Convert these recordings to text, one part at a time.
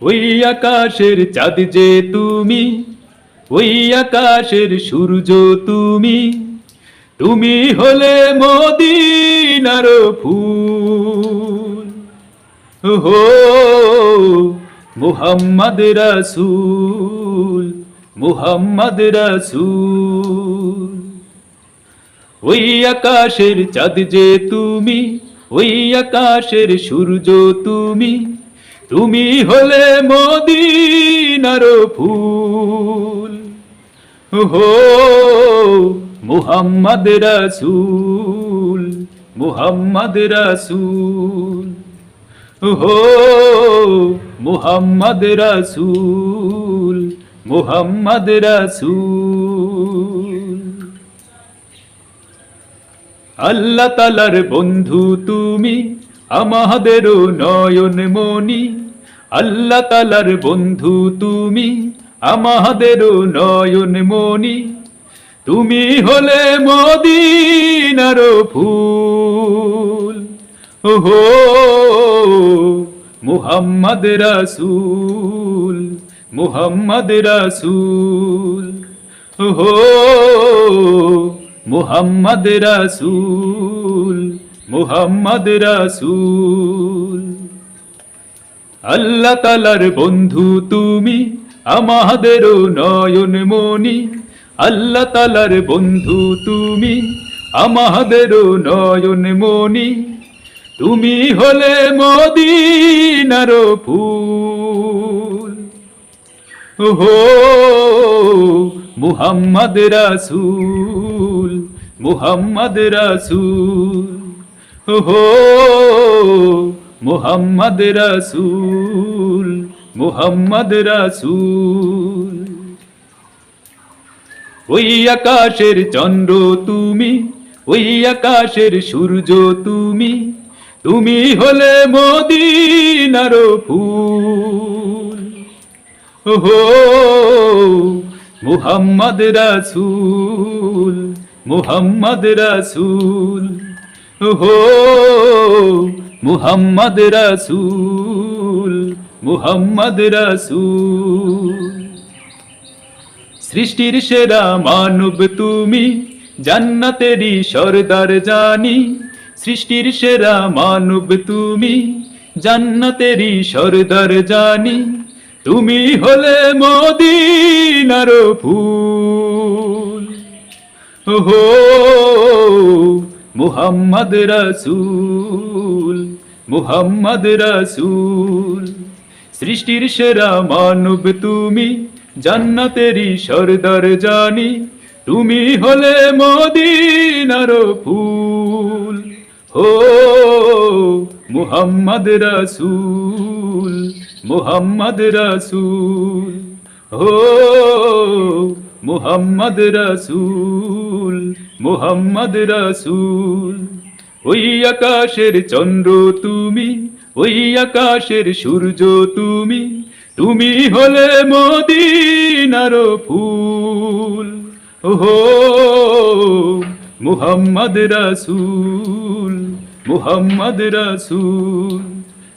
ওই আকাশের চাঁদ যে তুমি, ওই আকাশের সূর্য তুমি, তুমি হলে মদিনার ফুল। হো মুহাম্মদ রাসূল, মুহাম্মদ রাসূল। ওই আকাশের চাঁদ যে তুমি, ওই আকাশের সূর্য তুমি, তুমি হলে মদিনার ফুল। হো মুহাম্মদ রাসূল, মুহাম্মদ রাসূল। হো মুহাম্মদ রাসূল, মুহাম্মদ রাসূল। আল্লাহ তাআলার বন্ধু তুমি, আমাদের নয়ন মনি। আল্লাহ তাআলার বন্ধু তুমি, আমাদের নয়ন মনি। তুমি হলে মদিনার ফুল। হো মুহাম্মদ রাসূল, মুহাম্মদ রাসূল। হো মুহাম্মদ রাসূল, মুহাম্মদ রাসূল। আল্লাহ তাআলার বন্ধু তুমি, আমাদের নয়ন মনি। আল্লাহ তাআলার বন্ধু তুমি, আমাদের নয়ন মনি। তুমি হলে মদিনার ফুল। হো মুহাম্মদ রাসূল, মুহাম্মদ রাসূল। হো মুহাম্মদ রাসূল, মুহাম্মদ রাসূল। ওই আকাশের চন্দ্র তুমি, ওই আকাশের সূর্য তুমি, তুমি হলে মদিনার ফুল। হো মুহাম্মদ রাসূল, মুহাম্মদ রাসূল। হো মুহাম্মদ রাসূল, মুহাম্মদ রাসূল। সৃষ্টির সেরা মানব তুমি, জান্নাতেরই সরদার জানি। সৃষ্টির সেরা মানব তুমি, জান্নাতেরই সরদার জানি। তুমি হলে মদিনার ফুল। হো মুহাম্মদ রাসূল, মুহাম্মদ রাসূল। সৃষ্টির সেরা মানব তুমি, জান্নাতেরই সরদার জানি। তুমি হলে মদিনার ফুল। হো মুহাম্মদ রাসূল, মুহাম্মদ রাসূল। হো মুহাম্মদ রাসূল, মুহাম্মদ রাসূল। ওই আকাশের চন্দ্র তুমি, ওই আকাশের সূর্য তুমি, তুমি হলে মদিনার ফুল। হো মুহাম্মদ রাসূল, মুহাম্মদ রাসূল।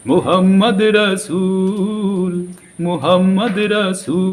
মুহাম্মদ রাসূল, মুহাম্মদ রাসূল।